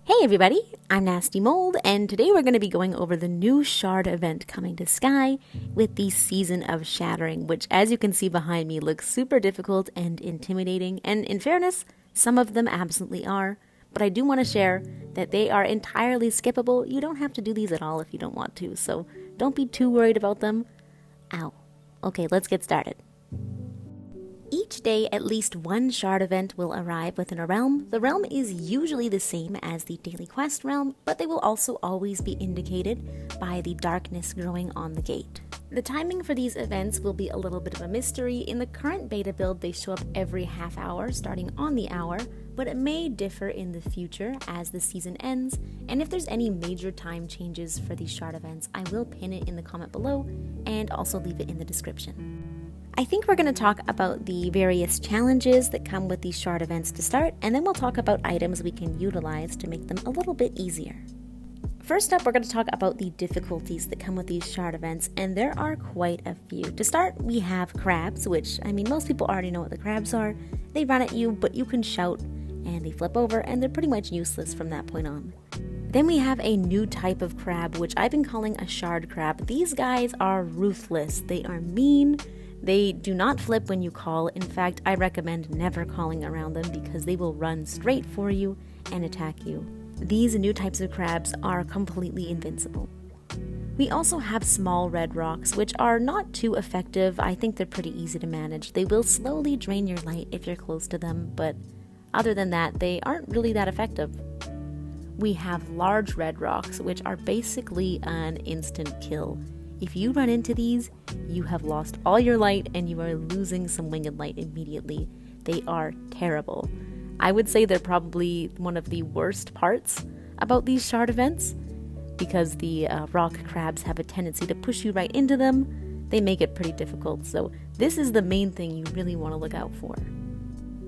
Hey everybody, I'm Nastymold, and today we're going to be going over the new Shard event coming to Sky with the Season of Shattering, which as you can see behind me looks super difficult and intimidating, and in fairness, some of them absolutely are, but I do want to share that they are entirely skippable. You don't have to do these at all if you don't want to, so don't be too worried about them. Ow. Okay, let's get started. Each day, at least one shard event will arrive within a realm. The realm is usually the same as the daily quest realm, but they will also always be indicated by the darkness growing on the gate. The timing for these events will be a little bit of a mystery. In the current beta build, they show up every half hour, starting on the hour, but it may differ in the future as the season ends, and if there's any major time changes for these shard events, I will pin it in the comment below and also leave it in the description. I think we're going to talk about the various challenges that come with these shard events to start, and then we'll talk about items we can utilize to make them a little bit easier. First up, we're going to talk about the difficulties that come with these shard events, and there are quite a few. To start, we have crabs, which, most people already know what the crabs are. They run at you, but you can shout, and they flip over, and they're pretty much useless from that point on. Then we have a new type of crab, which I've been calling a shard crab. These guys are ruthless. They are mean. They do not flip when you call. In fact, I recommend never calling around them because they will run straight for you and attack you. These new types of crabs are completely invincible. We also have small red rocks, which are not too effective. I think they're pretty easy to manage. They will slowly drain your light if you're close to them, but other than that, they aren't really that effective. We have large red rocks, which are basically an instant kill. If you run into these, you have lost all your light and you are losing some winged light immediately. They are terrible. I would say they're probably one of the worst parts about these shard events because the rock crabs have a tendency to push you right into them. They make it pretty difficult, so this is the main thing you really want to look out for.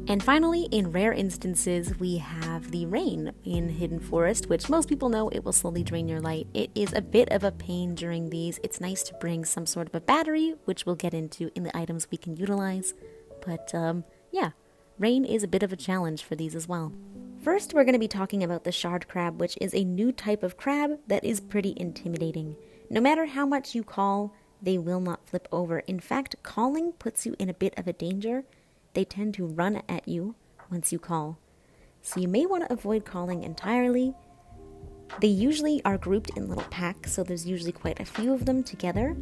And finally, in rare instances, we have the rain in Hidden Forest, which most people know it will slowly drain your light. It is a bit of a pain during these. It's nice to bring some sort of a battery, which we'll get into in the items we can utilize. But yeah, rain is a bit of a challenge for these as well. First, we're going to be talking about the shard crab, which is a new type of crab that is pretty intimidating. No matter how much you call, they will not flip over. In fact, calling puts you in a bit of a danger. They tend to run at you once you call. So you may want to avoid calling entirely. They usually are grouped in little packs, so there's usually quite a few of them together.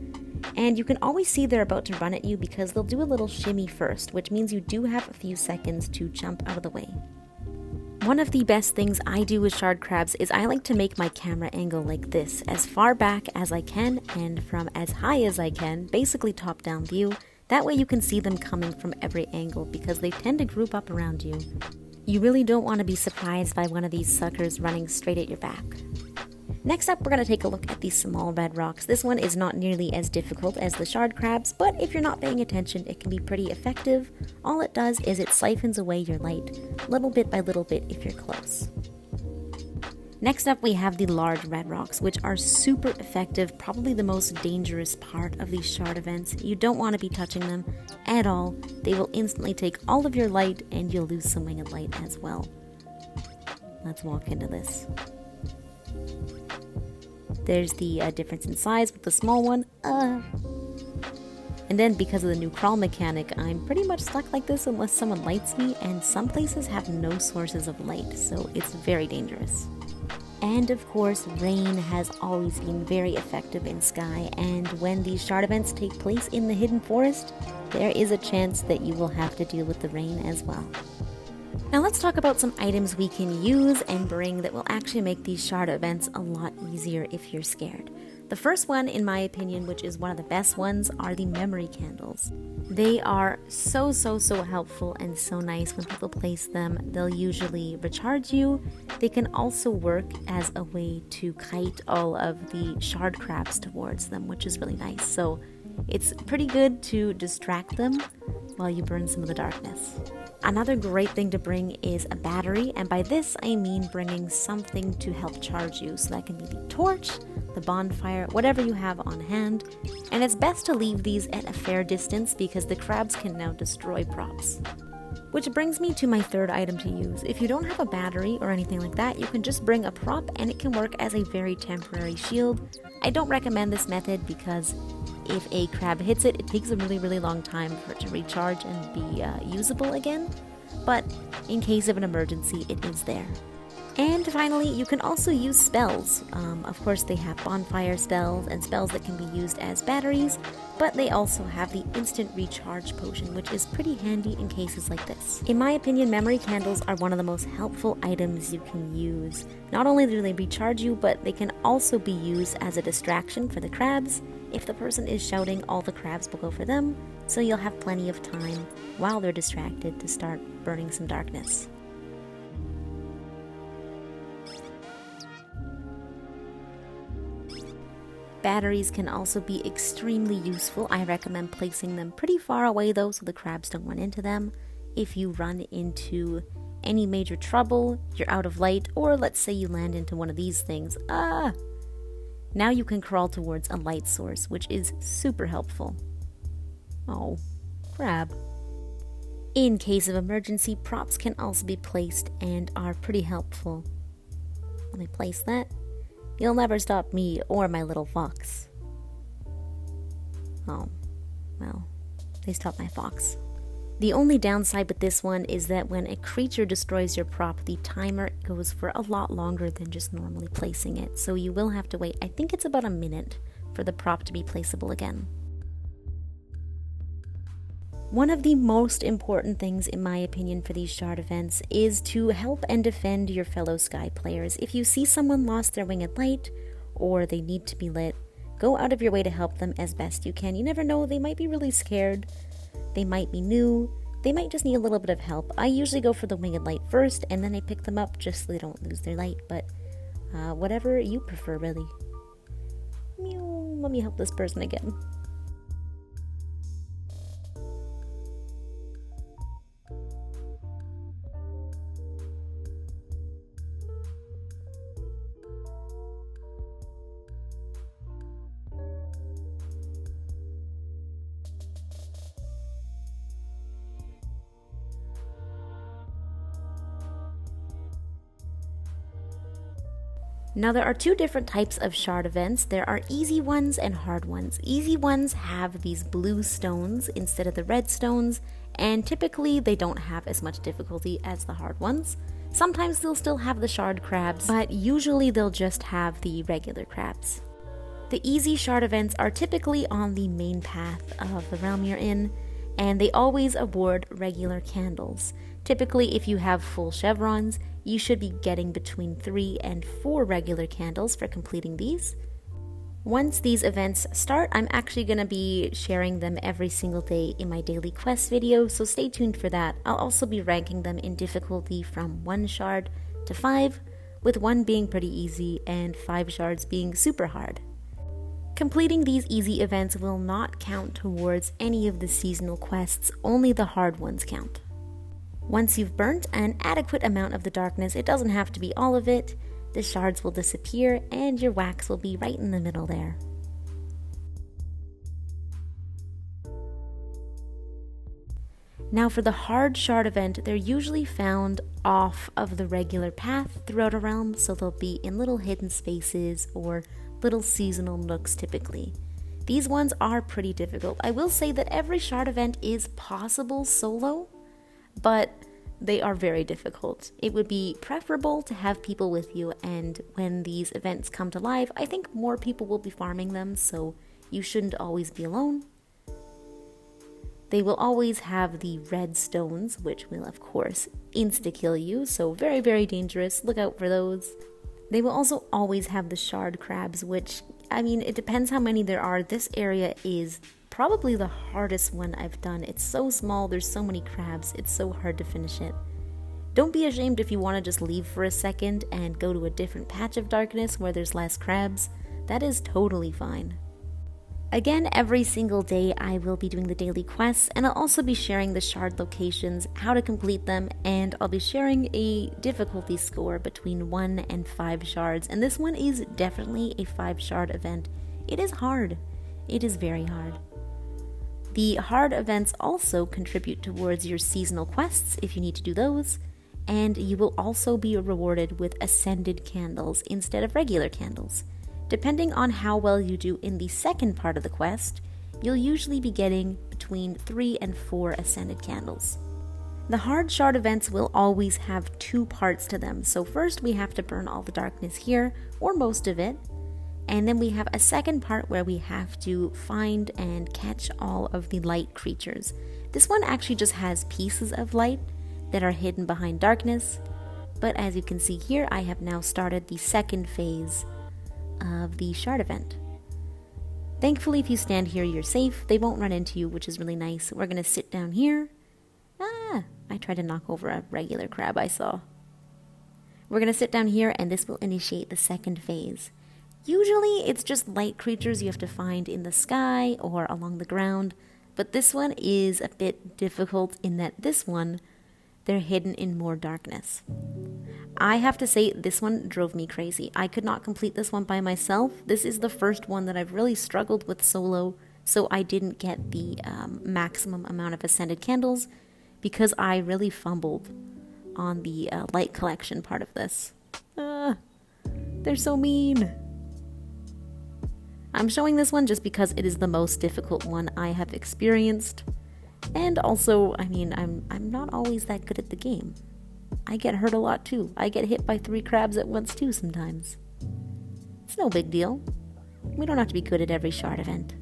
And you can always see they're about to run at you because they'll do a little shimmy first, which means you do have a few seconds to jump out of the way. One of the best things I do with shard crabs is I like to make my camera angle like this, as far back as I can and from as high as I can, basically top-down view. That way you can see them coming from every angle because they tend to group up around you. You really don't want to be surprised by one of these suckers running straight at your back. Next up, we're going to take a look at these small red rocks. This one is not nearly as difficult as the shard crabs, but if you're not paying attention, it can be pretty effective. All it does is it siphons away your light, little bit by little bit if you're close. Next up, we have the large red rocks, which are super effective, probably the most dangerous part of these shard events. You don't want to be touching them at all. They will instantly take all of your light and you'll lose some winged light as well. Let's walk into this. There's the difference in size with the small one. And then because of the new crawl mechanic, I'm pretty much stuck like this unless someone lights me, and some places have no sources of light, so it's very dangerous. And of course, rain has always been very effective in Sky, and when these shard events take place in the Hidden Forest, there is a chance that you will have to deal with the rain as well. Now let's talk about some items we can use and bring that will actually make these shard events a lot easier if you're scared. The first one, in my opinion, which is one of the best ones, are the memory candles. They are so helpful and so nice when people place them. They'll usually recharge you. They can also work as a way to kite all of the shard crabs towards them, which is really nice. So it's pretty good to distract them while you burn some of the darkness. Another great thing to bring is a battery, and by this I mean bringing something to help charge you. So that can be the torch, the bonfire, whatever you have on hand. And it's best to leave these at a fair distance because the crabs can now destroy props. Which brings me to my third item to use. If you don't have a battery or anything like that, you can just bring a prop and it can work as a very temporary shield. I don't recommend this method because if a crab hits it, it takes a really long time for it to recharge and be usable again. But in case of an emergency, it is there. And finally, you can also use spells. Of course, they have bonfire spells and spells that can be used as batteries, but they also have the instant recharge potion, which is pretty handy in cases like this. In my opinion, memory candles are one of the most helpful items you can use. Not only do they recharge you, but they can also be used as a distraction for the crabs. If the person is shouting, all the crabs will go for them, so you'll have plenty of time while they're distracted to start burning some darkness. Batteries can also be extremely useful. I recommend placing them pretty far away though, so the crabs don't run into them. If you run into any major trouble, you're out of light, or let's say you land into one of these things, now you can crawl towards a light source, which is super helpful. Oh, crab. In case of emergency, props can also be placed and are pretty helpful. Let me place that. You'll never stop me or my little fox. Oh, well, they stopped my fox. The only downside with this one is that when a creature destroys your prop, the timer goes for a lot longer than just normally placing it, so you will have to wait, I think it's about a minute, for the prop to be placeable again. One of the most important things, in my opinion, for these shard events is to help and defend your fellow Sky players. If you see someone lost their winged light, or they need to be lit, go out of your way to help them as best you can. You never know, they might be really scared, they might be new, they might just need a little bit of help. I usually go for the winged light first, and then I pick them up just so they don't lose their light, but whatever you prefer, really. Meow, let me help this person again. Now there are two different types of shard events. There are easy ones and hard ones. Easy ones have these blue stones instead of the red stones, and typically they don't have as much difficulty as the hard ones. Sometimes they'll still have the shard crabs, but usually they'll just have the regular crabs. The easy shard events are typically on the main path of the realm you're in, and they always award regular candles. Typically, if you have full chevrons, you should be getting between 3 and 4 regular candles for completing these. Once these events start, I'm actually going to be sharing them every single day in my daily quest video, so stay tuned for that. I'll also be ranking them in difficulty from 1 shard to 5, with 1 being pretty easy and 5 shards being super hard. Completing these easy events will not count towards any of the seasonal quests, only the hard ones count. Once you've burnt an adequate amount of the darkness, it doesn't have to be all of it, the shards will disappear and your wax will be right in the middle there. Now for the hard shard event, they're usually found off of the regular path throughout a realm, so they'll be in little hidden spaces or little seasonal nooks typically. These ones are pretty difficult. I will say that every shard event is possible solo, but they are very difficult. It would be preferable to have people with you, and when these events come to life, I think more people will be farming them, so you shouldn't always be alone. They will always have the red stones, which will of course insta-kill you, so very, very dangerous. Look out for those. They will also always have the shard crabs, which, I mean, it depends how many there are. This area is probably the hardest one I've done. It's so small, there's so many crabs, it's so hard to finish it. Don't be ashamed if you want to just leave for a second and go to a different patch of darkness where there's less crabs. That is totally fine. Again, every single day I will be doing the daily quests, and I'll also be sharing the shard locations, how to complete them, and I'll be sharing a difficulty score between 1 and 5 shards, and this one is definitely a 5 shard event. It is hard. It is very hard. The hard events also contribute towards your seasonal quests if you need to do those, and you will also be rewarded with ascended candles instead of regular candles. Depending on how well you do in the second part of the quest, you'll usually be getting between 3 and 4 ascended candles. The hard shard events will always have 2 parts to them, so first we have to burn all the darkness here, or most of it, and then we have a second part where we have to find and catch all of the light creatures. This one actually just has pieces of light that are hidden behind darkness, but as you can see here, I have now started the second phase of the shard event. Thankfully, if you stand here, you're safe. They won't run into you, which is really nice. We're gonna sit down here. I tried to knock over a regular crab I saw. We're gonna sit down here, and this will initiate the second phase. Usually, it's just light creatures you have to find in the sky or along the ground, but this one is a bit difficult in that this one, they're hidden in more darkness. I have to say, this one drove me crazy. I could not complete this one by myself. This is the first one that I've really struggled with solo, so I didn't get the maximum amount of ascended candles because I really fumbled on the light collection part of this. They're so mean. I'm showing this one just because it is the most difficult one I have experienced. And also, I mean, I'm not always that good at the game. I get hurt a lot too. I get hit by 3 crabs at once too sometimes. It's no big deal. We don't have to be good at every shard event.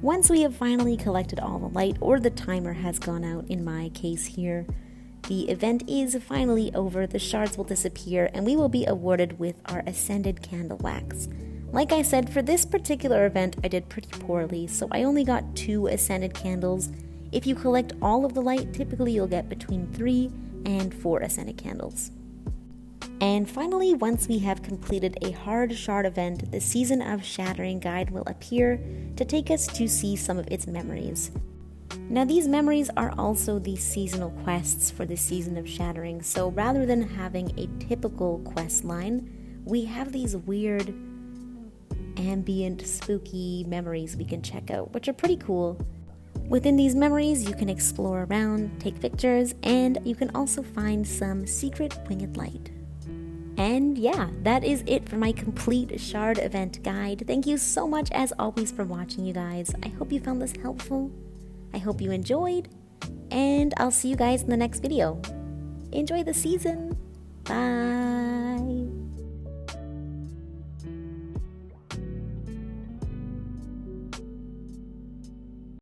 Once we have finally collected all the light, or the timer has gone out in my case here, the event is finally over, the shards will disappear, and we will be awarded with our ascended candle wax. Like I said, for this particular event, I did pretty poorly, so I only got 2 ascended candles. If you collect all of the light, typically you'll get between 3 and 4 ascended candles. And finally, once we have completed a hard shard event, the Season of Shattering guide will appear to take us to see some of its memories. Now, these memories are also the seasonal quests for the Season of Shattering, so rather than having a typical quest line, we have these weird ambient, spooky memories we can check out, which are pretty cool. Within these memories, you can explore around, take pictures, and you can also find some secret winged light. And yeah, that is it for my complete shard event guide. Thank you so much as always for watching, you guys. I hope you found this helpful. I hope you enjoyed, and I'll see you guys in the next video. Enjoy the season. Bye.